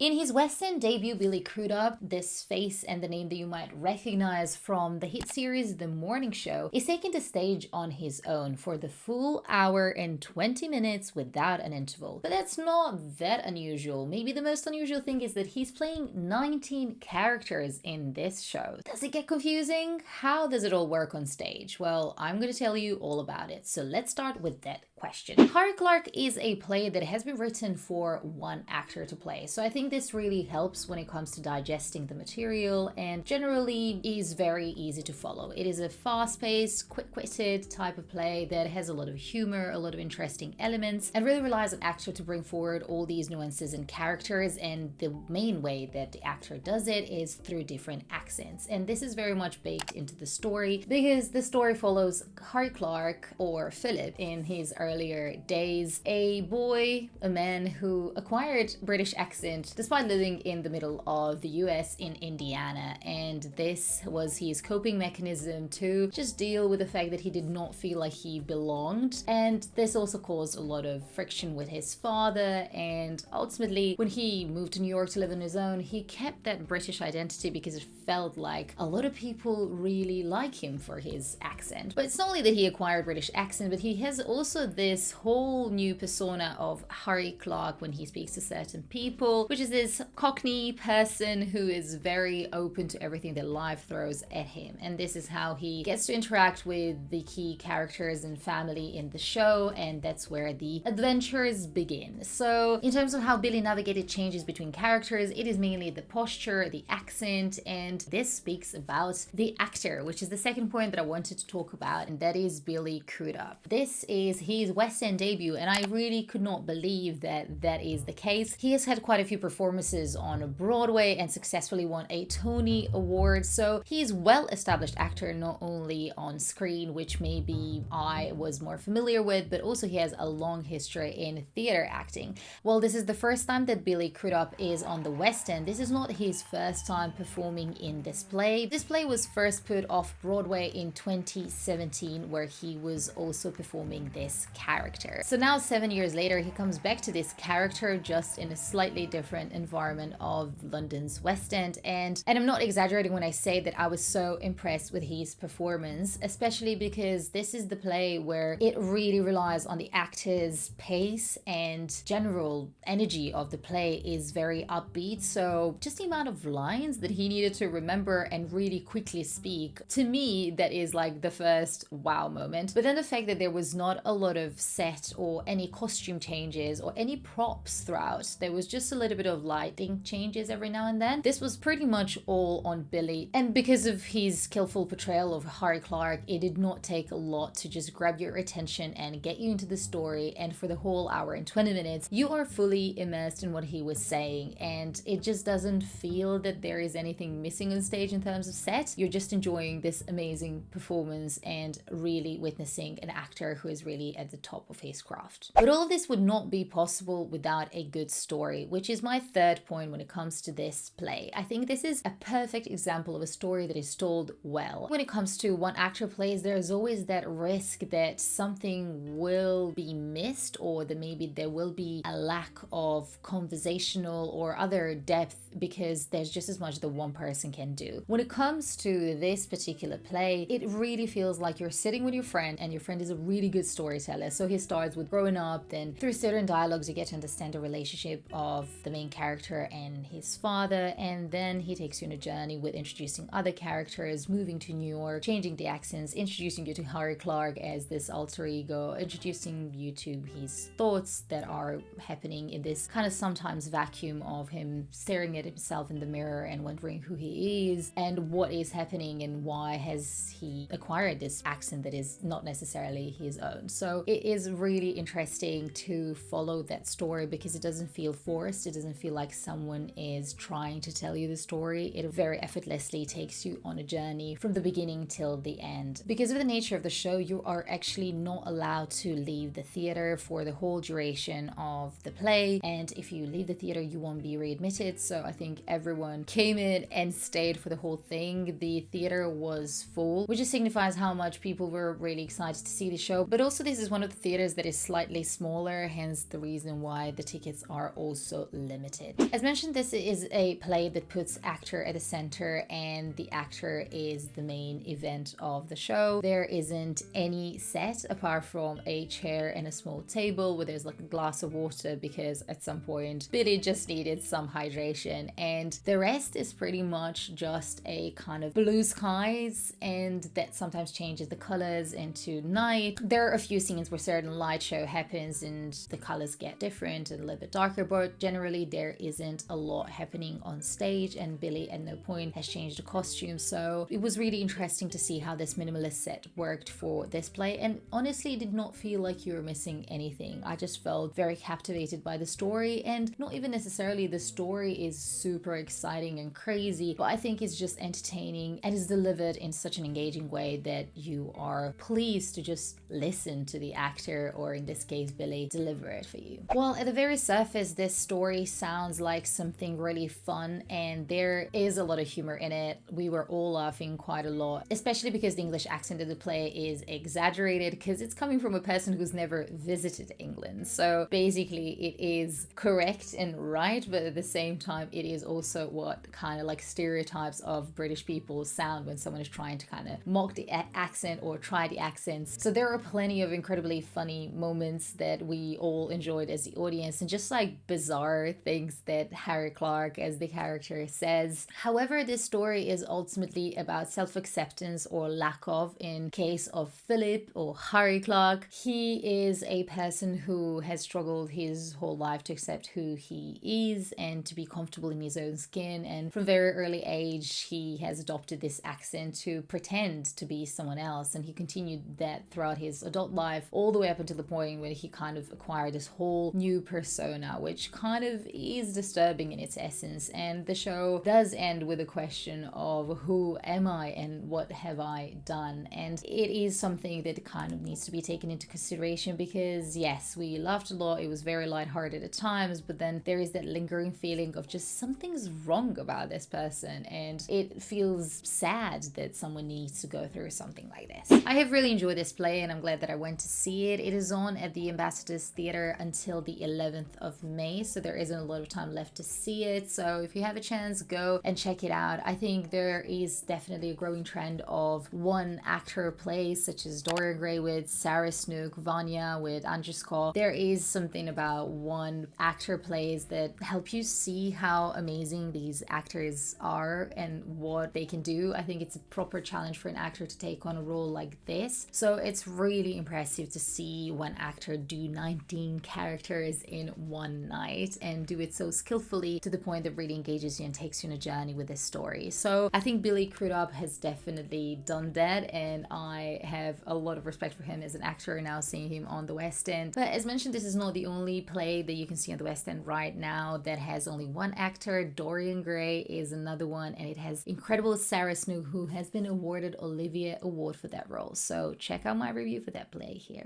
In his West End debut, Billy Crudup, this face and the name that you might recognize from the hit series The Morning Show, is taking the stage on his own for the full hour and 20 minutes without an interval. But that's not that unusual. Maybe the most unusual thing is that he's playing 19 characters in this show. Does it get confusing? How does it all work on stage? Well, I'm going to tell you all about it. So let's start with that question. Harry Clarke is a play that has been written for one actor to play. So I think this really helps when it comes to digesting the material and generally is very easy to follow. It is a fast-paced, quick-witted type of play that has a lot of humor, a lot of interesting elements, and really relies on actor to bring forward all these nuances and characters. And the main way that the actor does it is through different accents. And this is very much baked into the story because the story follows Harry Clarke, or Philip in his earlier days, a boy, a man who acquired British accent despite living in the middle of the US in Indiana, and this was his coping mechanism to just deal with the fact that he did not feel like he belonged. And this also caused a lot of friction with his father, and ultimately when he moved to New York to live on his own, he kept that British identity because it felt like a lot of people really like him for his accent. But it's not only that he acquired British accent, but he has also this whole new persona of Harry Clarke when he speaks to certain people, which is this cockney person who is very open to everything that life throws at him. And this is how he gets to interact with the key characters and family in the show, and that's where the adventures begin. So in terms of how Billy navigated changes between characters, it is mainly the posture, the accent, and this speaks about the actor, which is the second point that I wanted to talk about, and that is Billy Crudup. This is his West End debut, and I really could not believe that that is the case. He has had quite a few performances on Broadway and successfully won a Tony Award, so he's well-established actor not only on screen, which maybe I was more familiar with, but also he has a long history in theater acting. Well, this is the first time that Billy Crudup is on the West End. This is not his first time performing in this play. This play was first put off Broadway in 2017, where he was also performing this character. So now 7 years later, he comes back to this character just in a slightly different environment of London's West End. And I'm not exaggerating when I say that I was so impressed with his performance, especially because this is the play where it really relies on the actor's pace, and general energy of the play is very upbeat. So just the amount of lines that he needed to remember and really quickly speak, to me, that is like the first wow moment. But then the fact that there was not a lot of set or any costume changes or any props throughout, there was just a little bit of lighting changes every now and then. This was pretty much all on Billy, and because of his skillful portrayal of Harry Clarke, it did not take a lot to just grab your attention and get you into the story, and for the whole hour and 20 minutes you are fully immersed in what he was saying, and it just doesn't feel that there is anything missing on stage in terms of set. You're just enjoying this amazing performance and really witnessing an actor who is really at the top of his craft. But all of this would not be possible without a good story, which is my third point when it comes to this play. I think this is a perfect example of a story that is told well. When it comes to one actor plays, there's always that risk that something will be missed, or that maybe there will be a lack of conversational or other depth because there's just as much that one person can do. When it comes to this particular play, it really feels like you're sitting with your friend, and your friend is a really good storyteller. So he starts with growing up, then through certain dialogues you get to understand the relationship of the main character and his father, and then he takes you on a journey with introducing other characters, moving to New York, changing the accents, introducing you to Harry Clarke as this alter ego, introducing you to his thoughts that are happening in this kind of sometimes vacuum of him staring at himself in the mirror and wondering who he is and what is happening and why has he acquired this accent that is not necessarily his own. So it is really interesting to follow that story because it doesn't feel forced. It doesn't feel like someone is trying to tell you the story. It very effortlessly takes you on a journey from the beginning till the end. Because of the nature of the show, you are actually not allowed to leave the theater for the whole duration of the play, and if you leave the theater you won't be readmitted. So I think everyone came in and stayed for the whole thing. The theater was full, which just signifies how much people were really excited to see the show. But also this is one one of the theaters that is slightly smaller, hence the reason why the tickets are also limited. As mentioned, this is a play that puts actor at the center, and the actor is the main event of the show. There isn't any set apart from a chair and a small table where there's like a glass of water because at some point Billy just needed some hydration, and the rest is pretty much just a kind of blue skies, and that sometimes changes the colors into night. There are a few scenes where certain light show happens and the colors get different and a little bit darker, but generally there isn't a lot happening on stage, and Billy at no point has changed the costume. So it was really interesting to see how this minimalist set worked for this play, and honestly it did not feel like you were missing anything. I just felt very captivated by the story, and not even necessarily the story is super exciting and crazy, but I think it's just entertaining and is delivered in such an engaging way that you are pleased to just listen to the actor, or in this case Billy, deliver it for you. While at the very surface this story sounds like something really fun and there is a lot of humor in it, we were all laughing quite a lot, especially because the English accent of the play is exaggerated because it's coming from a person who's never visited England. So basically it is correct and right, but at the same time it is also what kind of like stereotypes of British people sound when someone is trying to kind of mock the accent or try the accents. So there are plenty of incredibly funny moments that we all enjoyed as the audience, and just like bizarre things that Harry Clarke as the character says. However, this story is ultimately about self-acceptance or lack of in case of Philip or Harry Clarke. He is a person who has struggled his whole life to accept who he is and to be comfortable in his own skin, and from very early age he has adopted this accent to pretend to be someone else, and he continued that throughout his adult life all the way up until the point where he kind of acquired this whole new persona, which kind of is disturbing in its essence. And the show does end with a question of who am I and what have I done, and it is something that kind of needs to be taken into consideration because yes, we laughed a lot, it was very lighthearted at times, but then there is that lingering feeling of just something's wrong about this person, and it feels sad that someone needs to go through something like this. I have really enjoyed this play and I'm glad that I went to see it. It is on at the Ambassadors Theatre until the 11th of May, so there isn't a lot of time left to see it. So if you have a chance, go and check it out. I think there is definitely a growing trend of one actor plays, such as Dorian Gray with Sarah Snook, Vanya with Andrew Scott. There is something about one actor plays that help you see how amazing these actors are and what they can do. I think it's a proper challenge for an actor to take on a role like this. So it's really impressive to see one actor do 19 characters in one night and do it so skillfully to the point that really engages you and takes you on a journey with this story. So I think Billy Crudup has definitely done that, and I have a lot of respect for him as an actor now seeing him on the West End. But as mentioned, this is not the only play that you can see on the West End right now that has only one actor. Dorian Gray is another one, and it has incredible Sarah Snook, who has been awarded Olivia Award for that role. So check out my review for that play here.